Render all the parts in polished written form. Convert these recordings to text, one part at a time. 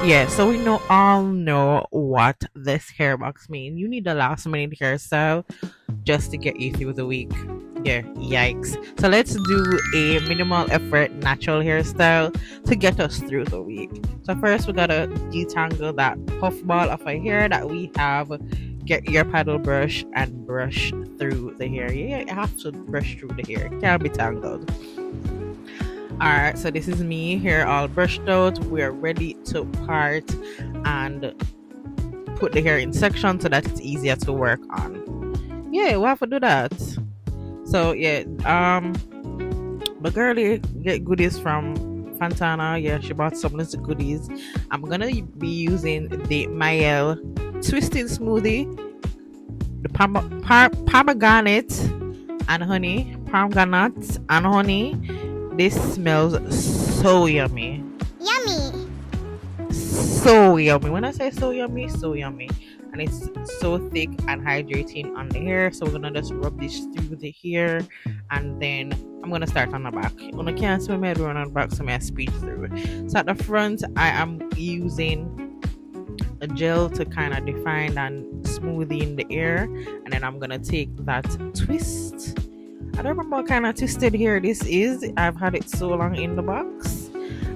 Yeah, so we all know what this hair box means. You need a last minute hairstyle just to get you through the week. Yeah, yikes. So let's do a minimal effort natural hairstyle to get us through the week. So first we gotta detangle that puff ball of a hair that we have. Get your paddle brush and brush through the hair. Yeah, you have to brush through the hair. It can't be tangled. Alright, so this is me here all brushed out. We are ready to part and put the hair in section so that it's easier to work on. Yeah, we have to do that. So yeah, the girlie get goodies from Fantana. Yeah, she bought some little goodies. I'm gonna be using the Mayel twisted smoothie, the pomegranate and honey, pomegranate and honey. This smells so yummy. Yummy. So yummy. When I say so yummy, so yummy. And it's so thick and hydrating on the hair. So we're gonna just rub this through the hair, and then I'm gonna start on the back. When I can't see my head run on the back, so I speed through. So at the front, I am using a gel to kind of define and smooth in the hair, and then I'm gonna take that twist. I don't remember what kind of twisted hair this is. I've had it so long in the box.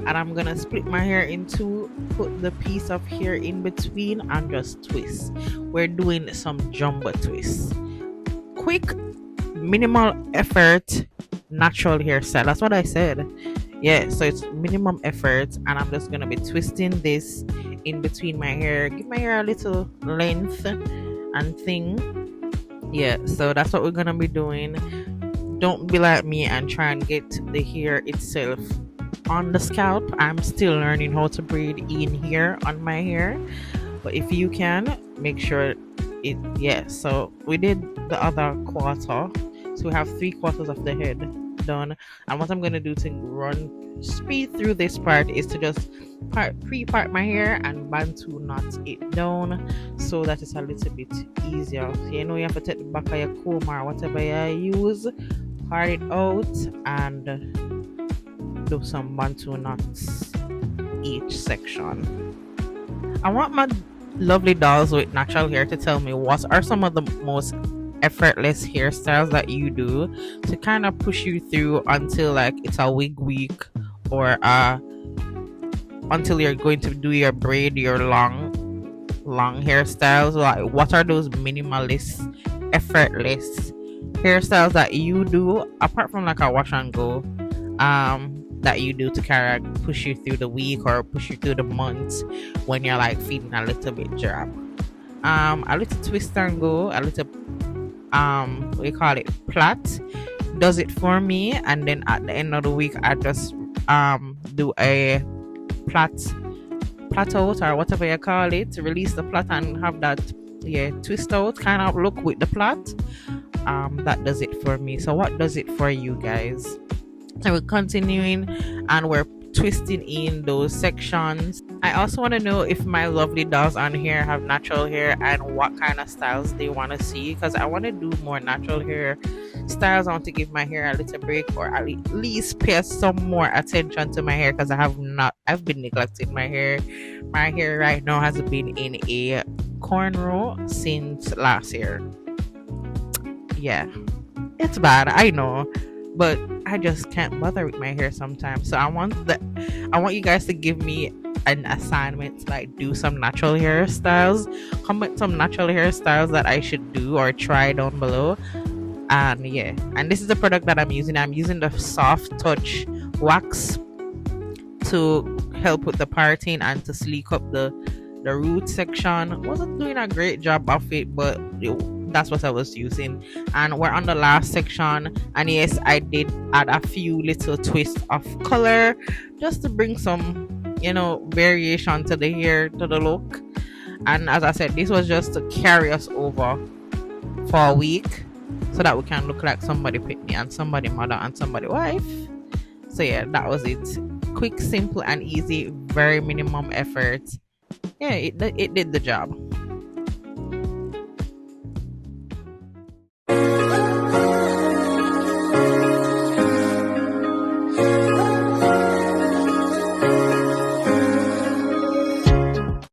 And I'm gonna split my hair in two, put the piece of hair in between and just twist. We're doing some jumbo twists. Quick, minimal effort, natural hairstyle. That's what I said. Yeah, so it's minimum effort, and I'm just gonna be twisting this in between my hair. Give my hair a little length and thing. Yeah, so that's what we're gonna be doing. Don't be like me and try and get the hair itself on the scalp. I'm still learning how to braid in here on my hair, but if you can, make sure it. Yeah, so we did the other quarter, so we have 3/4 of the head done. And what I'm gonna do to run speed through this part is to just pre-part my hair and bantu knot it down so that it's a little bit easier. So you know, you have to take the back of your comb or whatever you use, part it out, and do some bantu knots each section. I want my lovely dolls with natural hair to tell me what are some of the most effortless hairstyles that you do to kind of push you through until like it's a wig week, or until you're going to do your braid, your long hairstyles. Like, what are those minimalist, effortless hairstyles that you do apart from like a wash and go, that you do to kind of push you through the week or push you through the months when you're like feeling a little bit drab? A little twist and go, a little we call it plait, does it for me. And then at the end of the week, I just do a plait out, or whatever you call it, to release the plait and have that twist out kind of look with the plait. That does it for me. So what does it for you guys? So we're continuing and we're twisting in those sections. I also want to know if my lovely dolls on here have natural hair and what kind of styles they want to see, because I want to do more natural hair styles. I want to give my hair a little break, or at least pay some more attention to my hair, because I've been neglecting my hair. My hair right now has been in a cornrow since last year. Yeah, it's bad, I know, but I just can't bother with my hair sometimes. So I want you guys to give me an assignment to like do some natural hairstyles. Comment some natural hairstyles that I should do or try down below. And yeah, and this is the product that I'm using. I'm using the Soft Touch wax to help with the parting and to sleek up the root section. Wasn't doing a great job of it, but that's what I was using. And we're on the last section, and yes, I did add a few little twists of color just to bring some variation to the hair, to the look. And as I said, this was just to carry us over for a week so that we can look like somebody pitney and somebody mother and somebody wife. So yeah, that was it. Quick, simple and easy, very minimum effort. Yeah, it did the job.